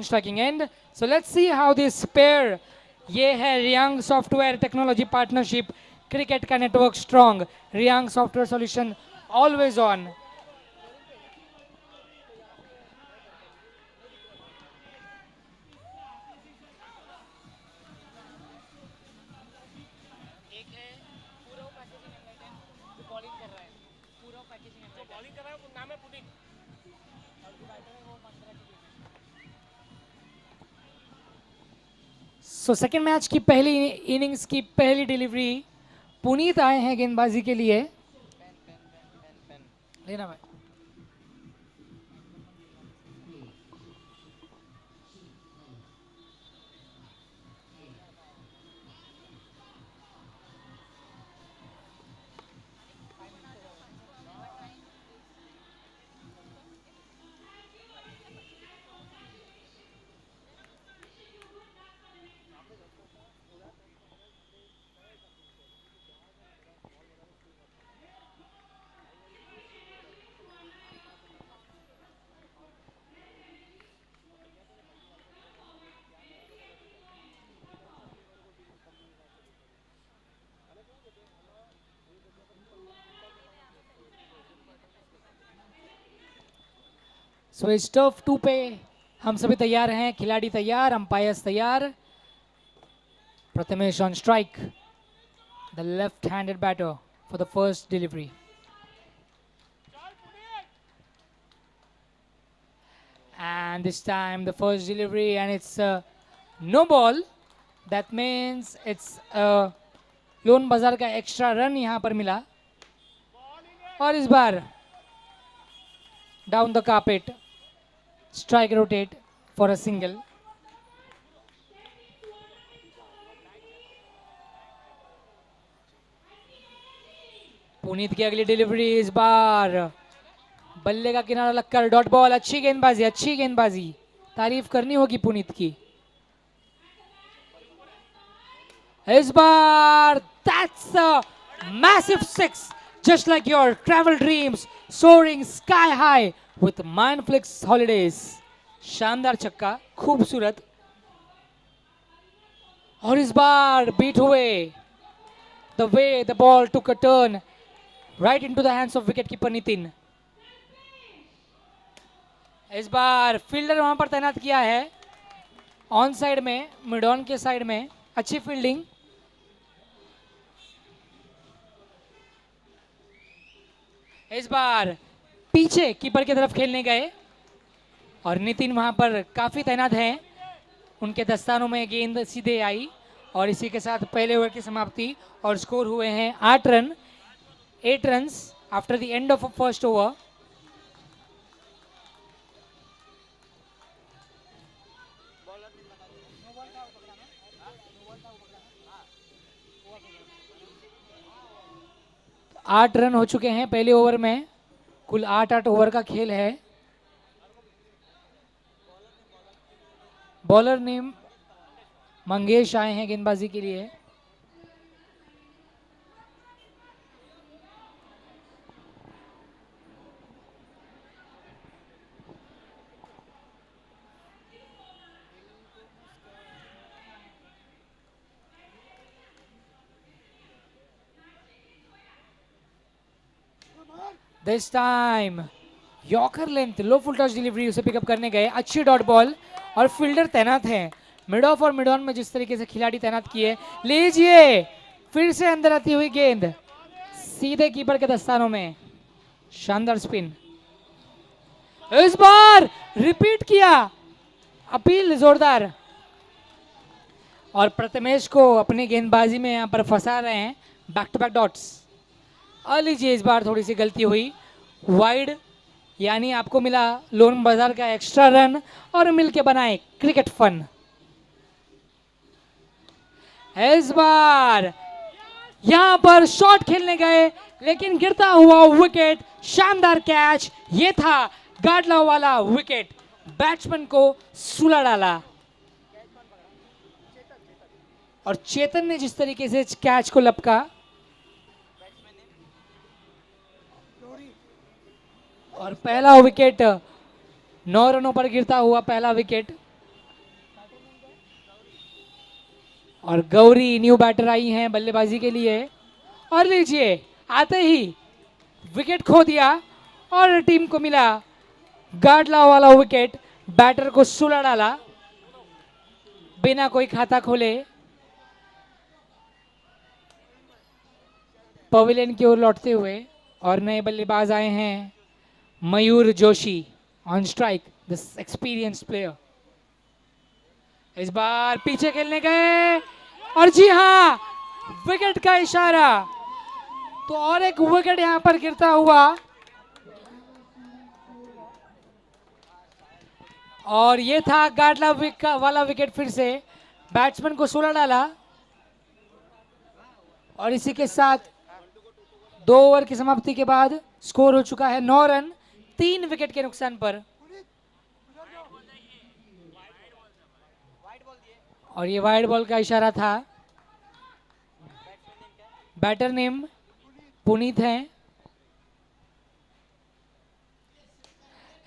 striking end. So let's see how this pair, ये है Riyang software technology partnership, cricket का network strong, Riyang software solution always on. So second match की पहली innings की पहली delivery Puneet आए हैं गेंदबाजी के लिए. लेना भाई. सो इस टर्फ 2 पे हम सभी तैयार हैं, खिलाड़ी तैयार, अंपायर्स तैयार. Prathamesh on strike, the left handed batter for the first delivery. And this time the first delivery and it's no ball. That means it's loan बाजार का एक्स्ट्रा रन यहाँ पर मिला. और इस बार down the carpet, strike rotate for a single. Puneet की अगली डिलीवरी इस बार बल्ले का किनारा लगकर डॉट बॉल. अच्छी गेंदबाजी, अच्छी गेंदबाजी, तारीफ करनी होगी पुनीत की. इस बार that's a massive six, just like your travel dreams soaring sky high with Mindflix Holidays. शानदार छक्का, खूबसूरत. और इस बार बीट हुए. The way the ball took a turn right into the hands of wicketkeeper Nitin. इस बार फील्डर वहां पर तैनात किया है ऑन साइड में, मिड ऑन के साइड में. अच्छी फील्डिंग. इस बार पीछे कीपर की तरफ खेलने गए और नितिन वहां पर काफी तैनात हैं. उनके दस्तानों में गेंद सीधे आई और इसी के साथ पहले ओवर की समाप्ति और स्कोर हुए हैं 8 run, 8 runs after the end of first over. आठ रन हो चुके हैं पहले ओवर में. कुल 8 ओवर का खेल है. बॉलर नेम मंगेश आए हैं गेंदबाजी के लिए. This time yorker length, low full toss delivery, उसे पिकअप करने गए. अच्छी डॉट बॉल और फील्डर तैनात हैं. मिड ऑफ और मिड ऑन में जिस तरीके से खिलाड़ी तैनात किए. लीजिए फिर से अंदर आती हुई गेंद सीधे कीपर के दस्तानों में. शानदार स्पिन. इस बार रिपीट किया, अपील जोरदार. और प्रथमेश को अपनी गेंदबाजी में यहां पर फंसा रहे हैं. Back to back dots. लीजिए इस बार थोड़ी सी गलती हुई, वाइड, यानी आपको मिला लोन बाजार का एक्स्ट्रा रन और मिलके बनाए क्रिकेट फन. इस बार यहां पर शॉट खेलने गए लेकिन गिरता हुआ विकेट. शानदार कैच, ये था गाडला वाला विकेट. बैट्समैन को सुला डाला और चेतन ने जिस तरीके से कैच को लपका और पहला विकेट 9 रनों पर गिरता हुआ पहला विकेट. और गौरी न्यू बैटर आई हैं बल्लेबाजी के लिए। और लीजिए आते ही विकेट खो दिया और टीम को मिला गाडला वाला विकेट। बैटर को सुला डाला बिना कोई खाता खोले। पवेलियन की ओर लौटते हुए और नए बल्लेबाज आए हैं Mayur Joshi on strike, this experience player. इस बार पीछे खेलने गए और जी हां विकेट का इशारा, तो और एक विकेट यहां पर गिरता हुआ और ये था गाडला वाला विकेट। फिर से बैट्समैन को सुला डाला और इसी के साथ 2 ओवर की समाप्ति के बाद स्कोर हो चुका है 9 रन 3 विकेट के नुकसान पर। और ये वाइड बॉल का इशारा था। बैटर नेम पुनीत है।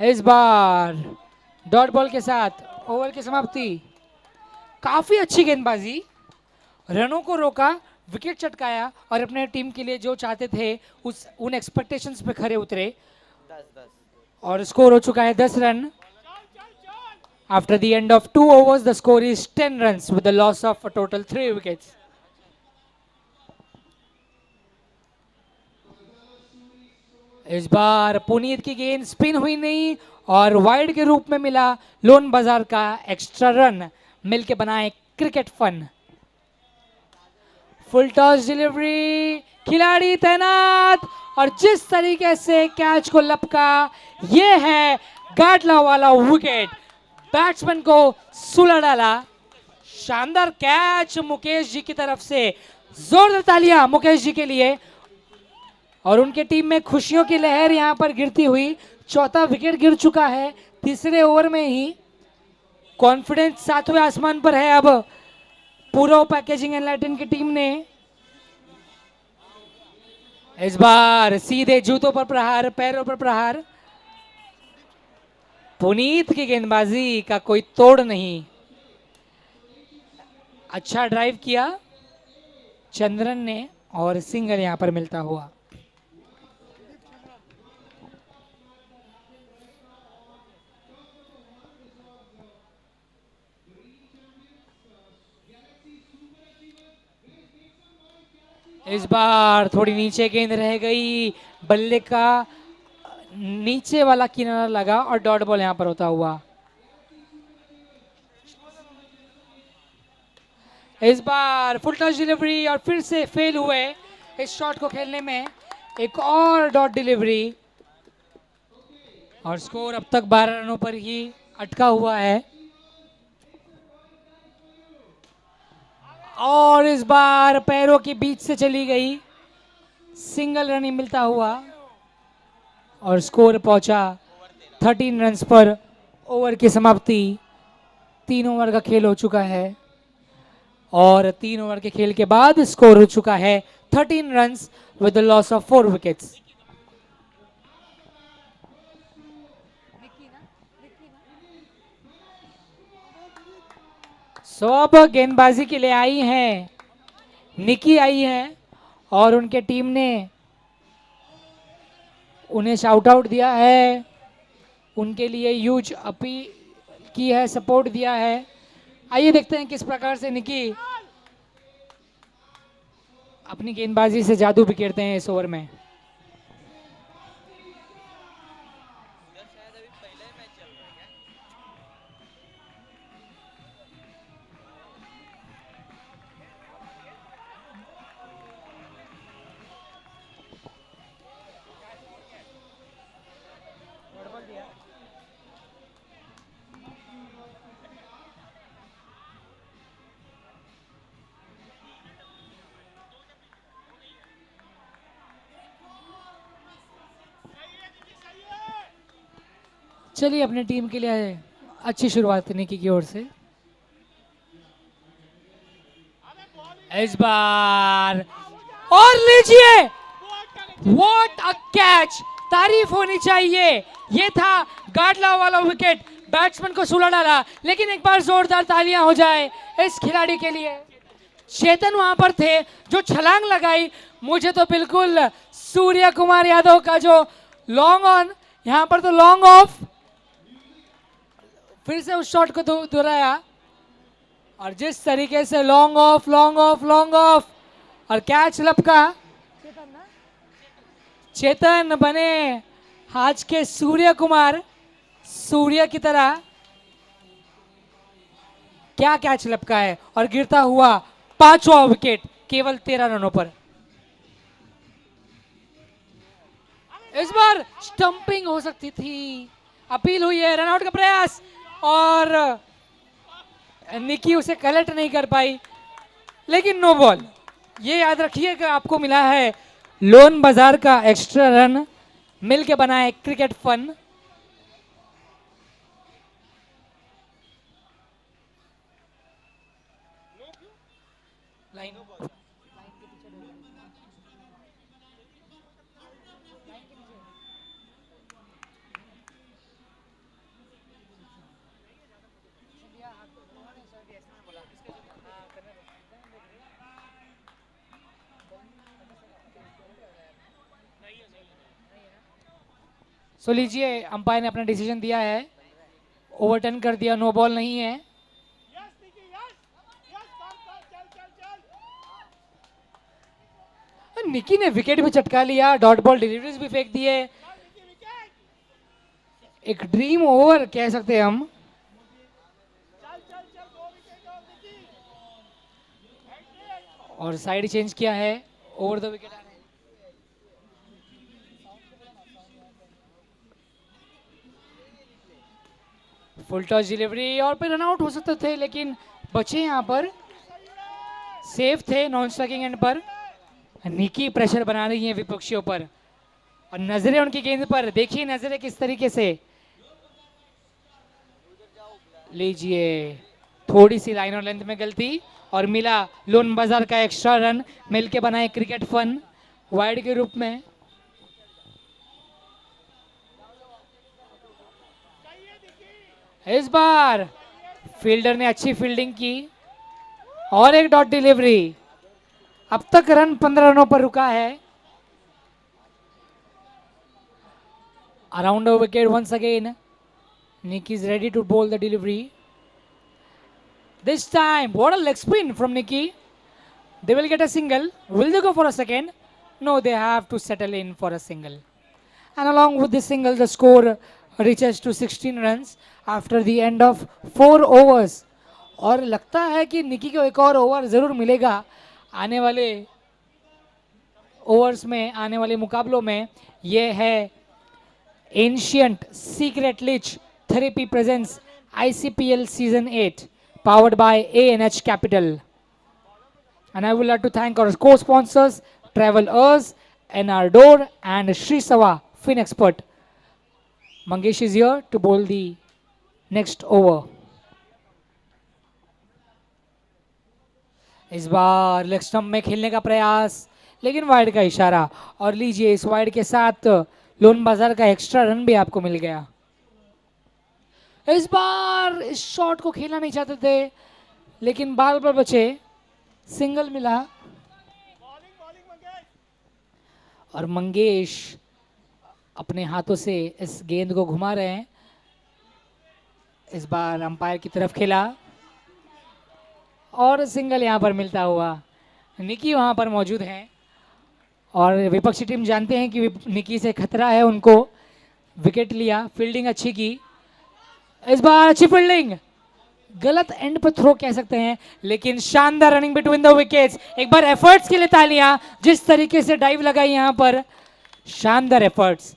इस बार डॉट बॉल के साथ ओवर की समाप्ति। काफी अच्छी गेंदबाजी, रनों को रोका, विकेट चटकाया और अपने टीम के लिए जो चाहते थे उन एक्सपेक्टेशंस पे खरे उतरे। और स्कोर हो चुका है 10 run. After the end of 2 overs, the score is 10 runs with the loss of a total 3 wickets. इस बार पुनीत की गेंद स्पिन हुई नहीं और वाइड के रूप में मिला लोन बाजार का एक्स्ट्रा रन, मिलके बनाए cricket fun. Full toss delivery, खिलाड़ी तैनात और जिस तरीके से कैच को लपका, ये है गाडला वाला विकेट। बैट्समैन को सुला डाला। शानदार कैच मुकेश जी की तरफ से, जोरदार तालियां मुकेश जी के लिए। और उनके टीम में खुशियों की लहर यहां पर गिरती हुई। चौथा विकेट गिर चुका है तीसरे ओवर में ही। कॉन्फिडेंस 7वें आसमान पर है अब पूरा पैकेजिंग एंड लाइटिंग की टीम ने। इस बार सीधे जूतों पर प्रहार, पैरों पर प्रहार। पुनीत की गेंदबाजी का कोई तोड़ नहीं। अच्छा ड्राइव किया चंद्रन ने और सिंगल यहां पर मिलता हुआ। इस बार थोड़ी नीचे गेंद रह गई, बल्ले का नीचे वाला किनारा लगा और डॉट बॉल यहां पर होता हुआ। इस बार फुल टच डिलीवरी और फिर से फेल हुए इस शॉट को खेलने में। एक और डॉट डिलीवरी और स्कोर अब तक 12 रनों पर ही अटका हुआ है। और इस बार पैरों के बीच से चली गई, सिंगल रन ही मिलता हुआ और स्कोर पहुंचा 13 रन्स पर। ओवर की समाप्ति। 3 ओवर का खेल हो चुका है और 3 ओवर के खेल के बाद स्कोर हो चुका है 13 runs with the loss of 4 wickets. So अब गेंदबाजी के लिए आई हैं निकी आई हैं और उनके टीम ने उन्हें शाउट आउट दिया है, उनके लिए ह्यूज अपील की है, सपोर्ट दिया है। आइए देखते हैं किस प्रकार से निकी अपनी गेंदबाजी से जादू बिखेरते हैं इस ओवर में। चलिए अपनी टीम के लिए अच्छी शुरुआत निकी की ओर से। इस बार और लीजिए, व्हाट अ कैच, तारीफ होनी चाहिए। ये था गाडला वाला विकेट, बैट्समैन को सुला डाला। लेकिन एक बार जोरदार तालियां हो जाए इस खिलाड़ी के लिए। चेतन वहां पर थे जो छलांग लगाई। मुझे तो बिल्कुल सूर्य कुमार यादव का जो लॉन्ग ऑन, यहां पर तो लॉन्ग ऑफ, फिर से उस शॉट को दोहराया और जिस तरीके से long off long off long off और कैच लपका। चेतन बने आज के सूर्य कुमार, सूर्य की तरह। क्या कैच लपका है और गिरता हुआ पांचवा विकेट केवल 13 रनों पर। इस बार स्टंपिंग हो सकती थी, अपील हुई है, रनआउट का प्रयास और निकी उसे कलेक्ट नहीं कर पाई, लेकिन नो बॉल। ये याद रखिए कि आपको मिला है लोन बाजार का एक्स्ट्रा रन, मिल के बना है क्रिकेट फन। लाइन सो लीजिए, अंपायर ने अपना डिसीजन दिया है, ओवरटर्न कर दिया, नो बॉल नहीं है। निकी ने विकेट भी चटका लिया, डॉट बॉल डिलीवरीज भी फेंक दिए। एक ड्रीम ओवर कह सकते हैं हम। और साइड चेंज किया है, over the wicket. Full toss delivery और फिर रन आउट हो सकते थे, लेकिन बचे यहां पर, सेफ थे नॉन स्ट्राइकिंग एंड पर। निकी प्रेशर बना रही है विपक्षियों पर और नजरें उनकी गेंद पर, देखिए नजरें किस तरीके से। लीजिए, थोड़ी सी लाइन और लेंथ में गलती और मिला लोन बाजार का एक्स्ट्रा रन, मिलके बनाए क्रिकेट फन वाइड के रूप में। इस बार फील्डर ने अच्छी फील्डिंग की और एक डॉट डिलीवरी। अब तक रन 15 रनों पर रुका है। Around the wicket once again, Nicky is ready to bowl the delivery. This time, what a leg spin from Nicky. They will get a single. Will they go for a second? No, they have to settle in for a single. And along with this single, the score reaches to 16 runs after the end of 4 overs. और लगता है कि निकी को एक और over ज़रूर मिलेगा आने वाले ओवर्स में, आने वाले मुकाबलों में। ये है ancient secret leech therapy presents ICPL Season 8 powered by ANH Capital. And I would like to thank our co-sponsors Travelers, NR and Sri Sawa Fin Expert. Mangesh is here to bowl the next over. इस बार leg stump में खेलने का प्रयास, लेकिन wide का इशारा। और लीजिए, इस वाइड के साथ लोन बाजार का एक्स्ट्रा रन भी आपको मिल गया। इस बार इस शॉट को खेलना नहीं चाहते थे, लेकिन बाल पर बचे, सिंगल मिला। और मंगेश अपने हाथों से इस गेंद को घुमा रहे हैं। इस बार अंपायर की तरफ खेला और सिंगल यहां पर मिलता हुआ। निकी वहां पर मौजूद हैं और विपक्षी टीम जानते हैं कि निकी से खतरा है उनको। विकेट लिया, फील्डिंग अच्छी की। इस बार अच्छी फील्डिंग, गलत एंड पर थ्रो कह सकते हैं, लेकिन शानदार रनिंग बिटवीन द विकेट्स। एक बार एफर्ट्स के लिए तालियां, जिस तरीके से डाइव लगाई यहां पर, शानदार एफर्ट्स।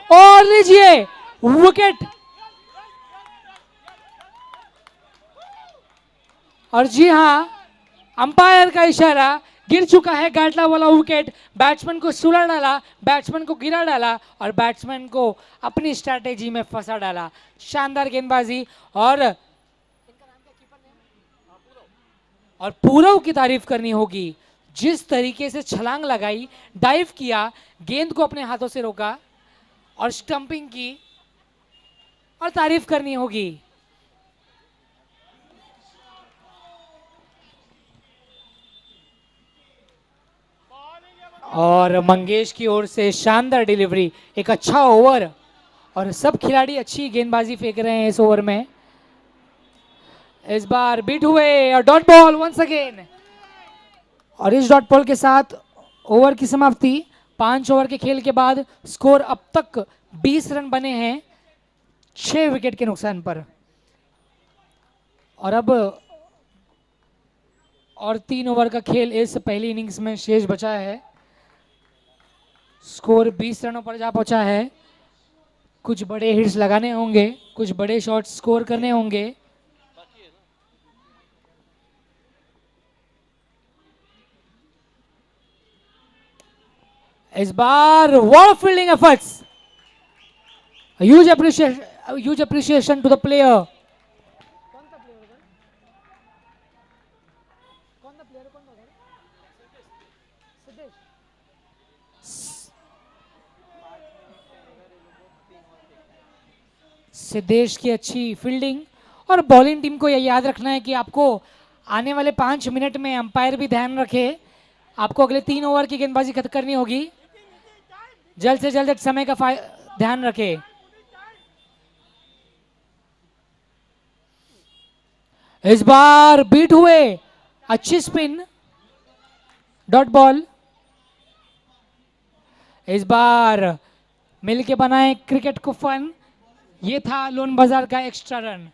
और लीजिए विकेट। और जी हां, अंपायर का इशारा, गिर चुका है गाटला वाला विकेट। बैट्समैन को सुला डाला, बैट्समैन को गिरा डाला और बैट्समैन को अपनी स्ट्रैटेजी में फंसा डाला। शानदार गेंदबाजी। और पूरव की तारीफ करनी होगी, जिस तरीके से छलांग लगाई, डाइव किया, गेंद को अपने हाथों से रोका और स्टंपिंग की, और तारीफ करनी होगी। और मंगेश की ओर से शानदार डिलीवरी, एक अच्छा ओवर और सब खिलाड़ी अच्छी गेंदबाजी फेंक रहे हैं इस ओवर में। इस बार बीट हुए और डॉट बॉल वंस अगेन, और इस डॉट बॉल के साथ ओवर की समाप्ति। 5 ओवर के खेल के बाद स्कोर अब तक 20 रन बने हैं 6 विकेट के नुकसान पर। और अब और 3 ओवर का खेल इस पहली इनिंग्स में शेष बचा है। स्कोर 20 रनों पर जा पहुंचा है। कुछ बड़े हिट्स लगाने होंगे, कुछ बड़े शॉट्स स्कोर करने होंगे। इस बार what fielding efforts, huge appreciation to the player. Siddhesh की अच्छी फील्डिंग, और बॉलिंग टीम को यह याद रखना है कि आपको आने वाले 5 मिनट में अंपायर भी ध्यान रखे, आपको अगले 3 ओवर की गेंदबाजी खत्म करनी होगी। जल्द से जल्द समय का ध्यान रखे। इस बार बीट हुए, अच्छी स्पिन, डॉट बॉल। इस बार मिलके बनाए क्रिकेट को फन, ये था लोन बाजार का एक्स्ट्रा रन।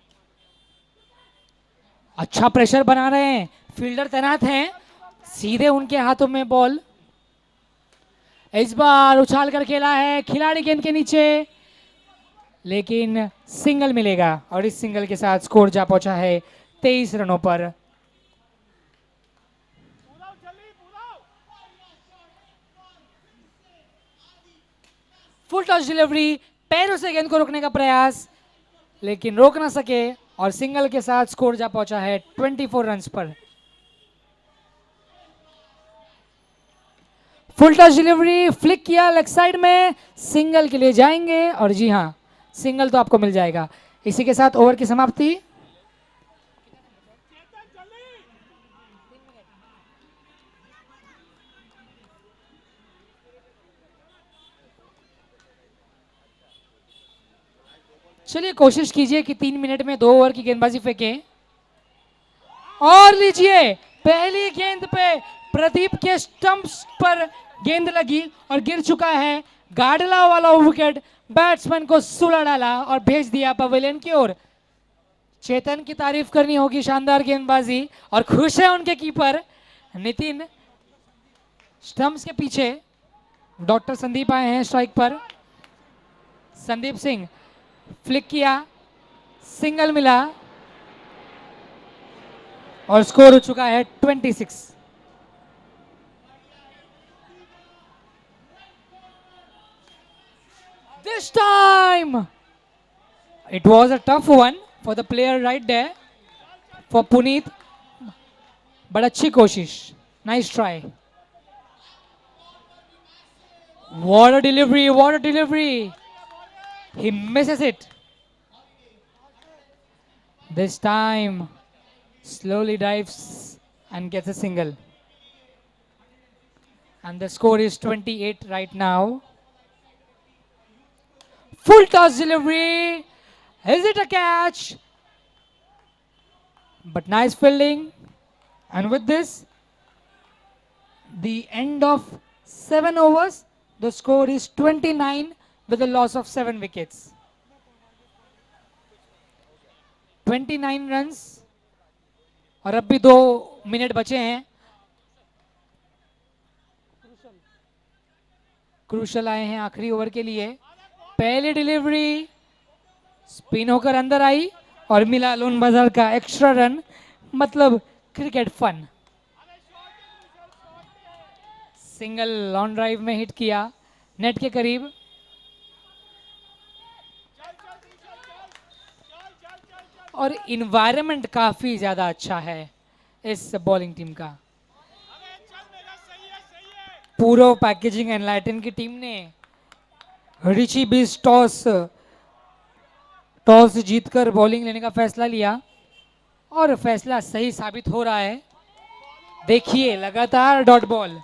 अच्छा प्रेशर बना रहे हैं, फील्डर तैनात हैं, सीधे उनके हाथों में बॉल। इस बार उछाल कर खेला है खिलाड़ी गेंद के नीचे, लेकिन सिंगल मिलेगा और इस सिंगल के साथ स्कोर जा पहुंचा है 23 रनों पर। फुल टॉस डिलीवरी, पैरों से गेंद को रोकने का प्रयास, लेकिन रोक ना सके और सिंगल के साथ स्कोर जा पहुंचा है 24 रन्स पर। फुल टॉस डिलीवरी, फ्लिक किया लेग साइड में, सिंगल के लिए जाएंगे और जी हां, सिंगल तो आपको मिल जाएगा। इसी के साथ ओवर की समाप्ति। चलिए कोशिश कीजिए कि 3 मिनट में 2 ओवर की गेंदबाजी फेंकें। और लीजिए, पहली गेंद पे प्रदीप के स्टंप्स पर गेंद लगी और गिर चुका है। गाडला वाला विकेट बैट्समैन को सुला डाला और भेज दिया पवेलियन की ओर। चेतन की तारीफ करनी होगी, शानदार गेंदबाजी, और खुश है उनके कीपर नितिन। स्टंप्स के पीछे डॉक्टर संदीप आए हैं स्ट्राइक पर। संदीप सिंह फ्लिक किया, सिंगल मिला और स्कोर हो चुका है 26। This time it was a tough one for the player right there for Puneet, but अच्छी कोशिश, nice try. What a delivery, what a delivery. He misses it. This time slowly dives and gets a single. And the score is 28 right now. Full toss delivery. Is it a catch? But nice fielding. And with this, the end of 7 overs, the score is 29 with a loss of 7 wickets. 29 runs. और अब भी 2 minute बचे हैं। Crucial आए हैं आखिरी over के लिए। पहली डिलीवरी स्पिन होकर अंदर आई और मिला लोन बाजार का एक्स्ट्रा रन, मतलब cricket fun. Single long drive में हिट किया नेट के करीब। और इन्वायरमेंट काफी ज्यादा अच्छा है इस बॉलिंग टीम का। पूर्व पैकेजिंग एंड लाइटन की टीम ने रिची बीस टॉस जीतकर बॉलिंग लेने का फैसला लिया और फैसला सही साबित हो रहा है। देखिए लगातार डॉट बॉल,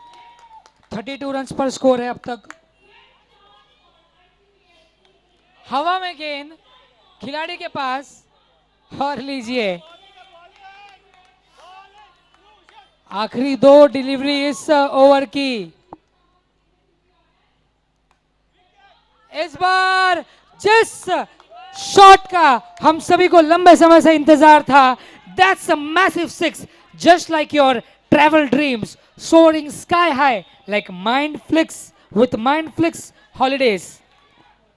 32 रन पर स्कोर है अब तक। हवा में गेंद खिलाड़ी के पास, और लीजिए आखिरी 2 डिलीवरी इस ओवर की। इस बार जिस शॉट का हम सभी को लंबे समय से इंतजार था, that's a massive six, just like your travel dreams soaring sky high like mind flicks with mind flicks holidays.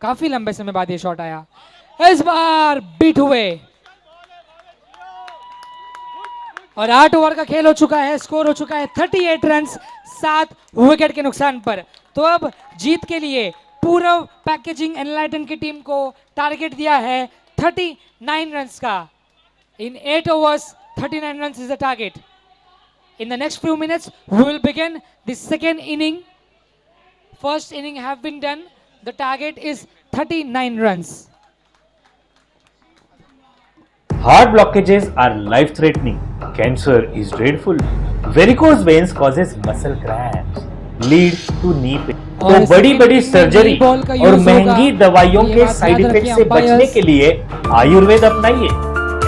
काफी लंबे समय बाद ये शॉट आया, इस बार बीट हुए और 8 ओवर का खेल हो चुका है, स्कोर हो चुका है 38 रन 7 विकेट के नुकसान पर। तो अब जीत के लिए पूर्व पैकेजिंग एनलाइटन की टीम को टारगेट दिया है 39 रन का। इन 8 overs 39 runs is the target. In the next few minutes we will begin the second inning. First inning have been done, the target is 39 runs. Heart blockages are life-threatening. Cancer is dreadful. Varicose veins causes muscle cramps, lead to knee pain. तो बड़ी बड़ी surgery और महंगी दवाइयों के side effect से बचने के लिए आयुर्वेद अपनाइए।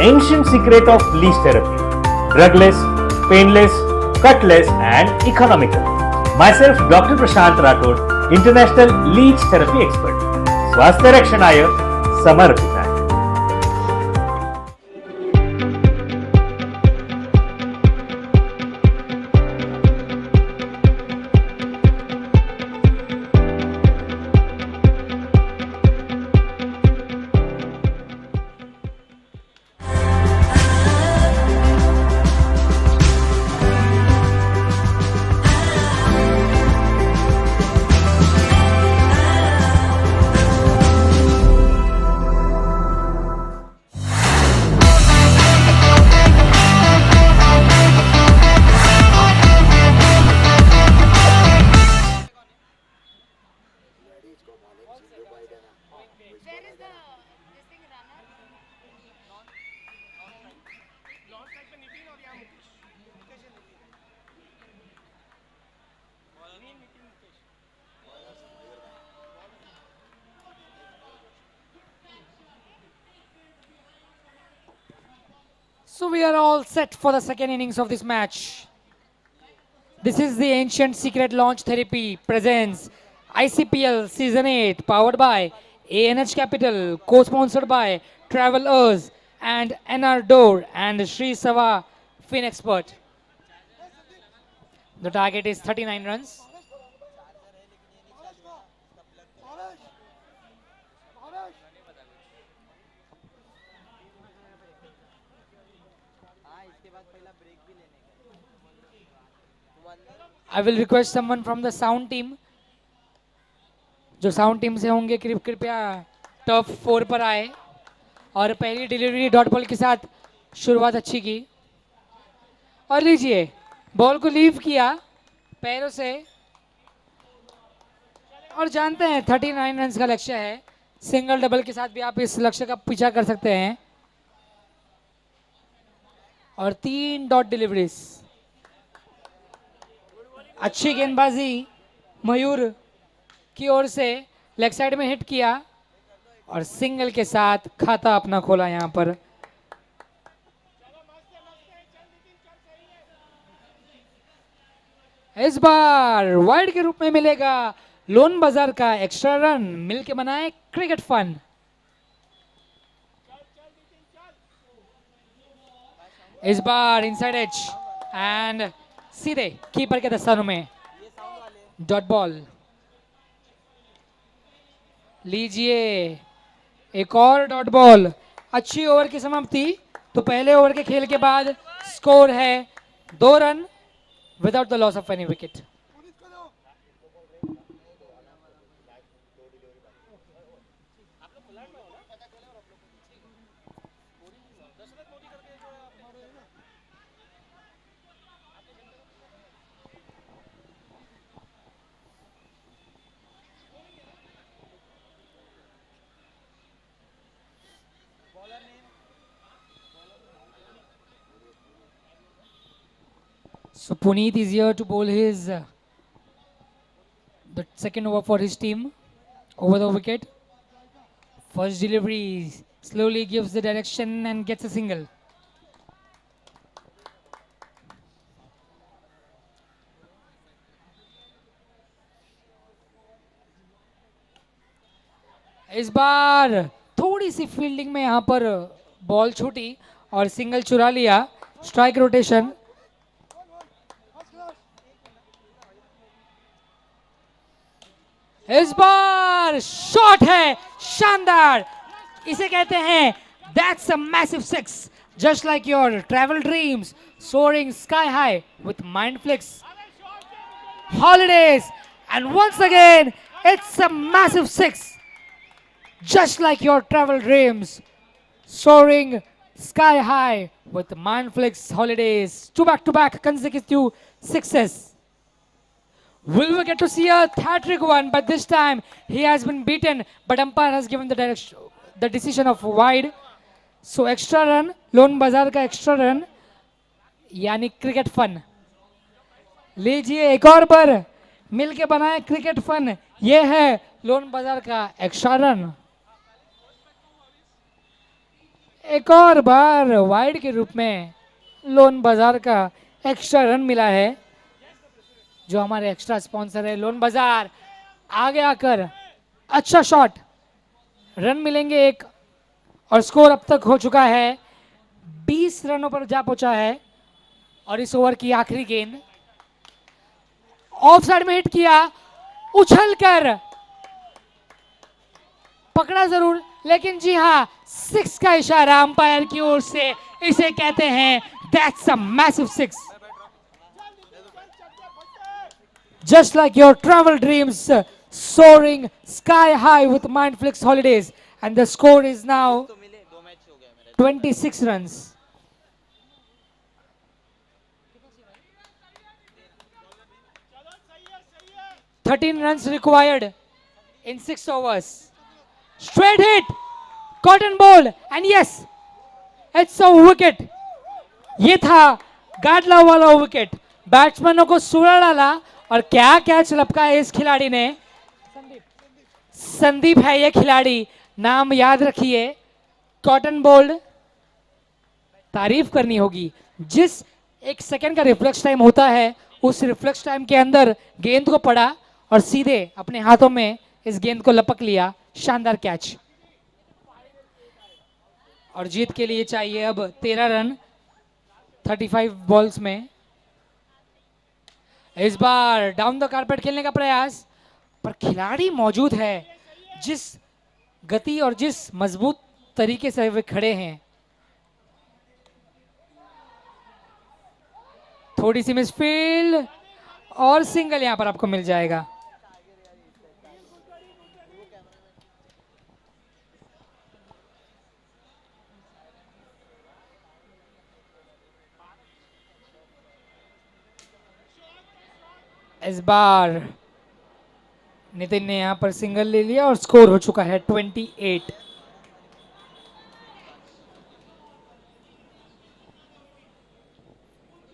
Ancient secret of leech therapy, drugless, painless, cutless and economical. Myself doctor Prashant Rathod, international leech therapy expert, स्वास्थ्य रक्षणाय समर्पित। So we are all set for the second innings of this match. This is the Ancient Secret Launch Therapy presents ICPL Season 8 powered by ANH Capital, co-sponsored by Travelers and NR Door and Sri Sava Fin Expert. The target is 39 runs. I will request someone from the sound team, जो sound team से होंगे कृपया top 4 पर आए और पहली delivery dot ball के साथ शुरुआत अच्छी की। और लीजिए बॉल को लीव किया पैरों से और जानते हैं 39 रन का लक्ष्य है, सिंगल डबल के साथ भी आप इस लक्ष्य का पीछा कर सकते हैं। और 3 डॉट डिलीवरीज, अच्छी गेंदबाजी मयूर की ओर से, लेग साइड में हिट किया और सिंगल के साथ खाता अपना खोला यहां पर। इस बार वाइड के रूप में मिलेगा लोन बाजार का एक्स्ट्रा रन, मिलके बनाए क्रिकेट फन। इस बार इनसाइड एज एंड सीधे कीपर के दस्तानों में डॉट बॉल। लीजिए एक और डॉट बॉल, अच्छी ओवर की समाप्ति। तो पहले ओवर के खेल के बाद स्कोर है 2 run without the loss of any wicket. So Puneet is here to bowl his The second over for his team over the wicket. First delivery slowly gives the direction and gets a single. इस बार थोड़ी सी fielding में यहां पर ball छूटी और single चुरा लिया. Strike rotation. इस बार शॉट है शानदार. इसे कहते हैं that's a massive six. Just like your travel dreams soaring sky high with Mindflix holidays, and once again it's a massive six. Just like your travel dreams soaring sky high with Mindflix holidays. Two back consecutive sixes. Will we get to see a hat-trick one? But this time he has been beaten, but umpire has given the decision of wide. So extra run, loan बाजार का extra run, यानी cricket fun. लीजिए एक और बार मिलके बनाए cricket fun. ये है लोन बाजार का एक्स्ट्रा रन. एक और बार वाइड के रूप में लोन बाजार का एक्स्ट्रा रन मिला है. जो हमारे एक्स्ट्रा स्पॉन्सर है लोन बाजार, आगे आकर अच्छा शॉट. रन मिलेंगे एक और स्कोर अब तक हो चुका है 20 रनों पर जा पहुंचा है. और इस ओवर की आखिरी गेंद ऑफ साइड में हिट किया, उछलकर पकड़ा जरूर, लेकिन जी हां सिक्स का इशारा अंपायर की ओर से. इसे कहते हैं that's a massive six. Just like your travel dreams soaring sky high with Mindflix holidays, and the score is now 26 runs. 13 runs required in 6 overs. Straight hit, cotton ball, and yes, it's a wicket. ये था गाडला वाला wicket. बैट्समैनों को सुरा डाला और क्या catch लपका इस खिलाड़ी ने. संदीप है ये खिलाड़ी, नाम याद रखिए. Caught and bowled. तारीफ करनी होगी. जिस एक सेकंड का रिफ्लेक्स टाइम होता है, उस रिफ्लेक्स टाइम के अंदर गेंद को पड़ा और सीधे अपने हाथों में इस गेंद को लपक लिया. शानदार कैच. और जीत के लिए चाहिए अब 13 रन 35 बॉल्स में. इस बार डाउन द कारपेट खेलने का प्रयास, पर खिलाड़ी मौजूद है. जिस गति और जिस मजबूत तरीके से वे खड़े हैं, थोड़ी सी मिसफील्ड और सिंगल यहां पर आपको मिल जाएगा. इस बार नितिन ने यहां पर सिंगल ले लिया और स्कोर हो चुका है 28.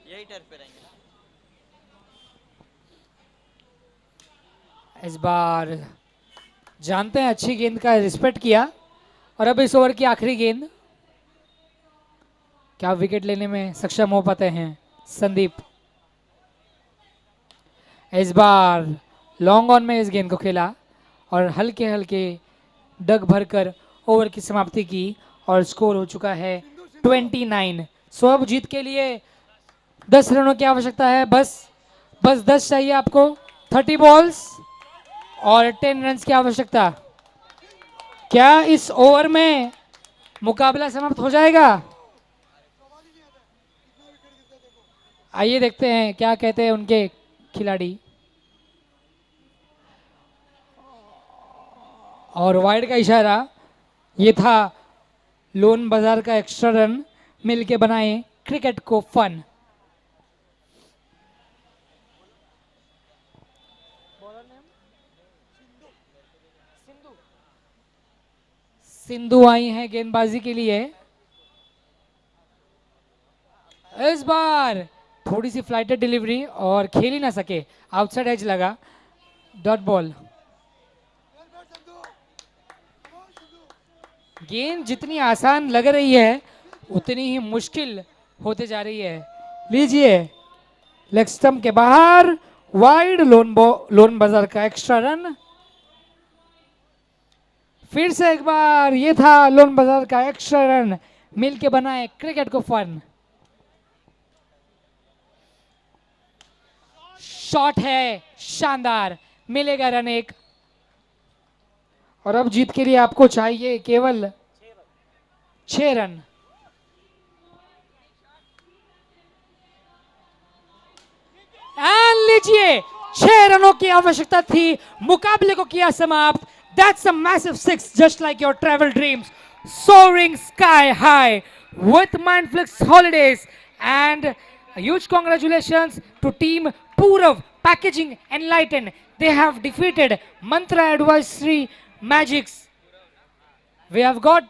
यही टर्फ पे रहेंगे. इस बार जानते हैं अच्छी गेंद का रिस्पेक्ट किया. और अब इस ओवर की आखिरी गेंद, क्या विकेट लेने में सक्षम हो पाते हैं संदीप. इस बार लॉन्ग ऑन में इस गेंद को खेला और हल्के हल्के डग भरकर ओवर की समाप्ति की और स्कोर हो चुका है 29. सो अब जीत के लिए 10 रनों की आवश्यकता है. बस 10 चाहिए आपको. 30 बॉल्स और 10 रन्स की आवश्यकता. क्या इस ओवर में मुकाबला समाप्त हो जाएगा? आइए देखते हैं क्या कहते हैं उनके खिलाड़ी. और वाइड का इशारा, ये था लोन बाजार का एक्स्ट्रा रन. मिलके बनाए क्रिकेट को फन. सिंधु आई हैं गेंदबाजी के लिए. इस बार थोड़ी सी फ्लाइटेड डिलीवरी और खेल ही ना सके, आउटसाइड एज लगा. Dot ball. गेंद जितनी आसान लग रही है उतनी ही मुश्किल होते जा रही है। लीजिए, लेग स्टंप के बाहर, वाइड, लोन बाजार का एक्स्ट्रा रन। फिर से एक बार, ये था लोन बाजार का एक्स्ट्रा रन, मिलके बनाए क्रिकेट को फन। शॉट है शानदार, मिलेगा रन एक। और अब जीत के लिए आपको चाहिए केवल 6 रन। लीजिए, 6 रनों की आवश्यकता थी, मुकाबले को किया समाप्त। That's a massive 6, just like your travel dreams, soaring sky high with Mindflix Holidays. And a huge congratulations to Team Purav Packaging Enlighten. They have defeated Mantra Advisory Magics. We have got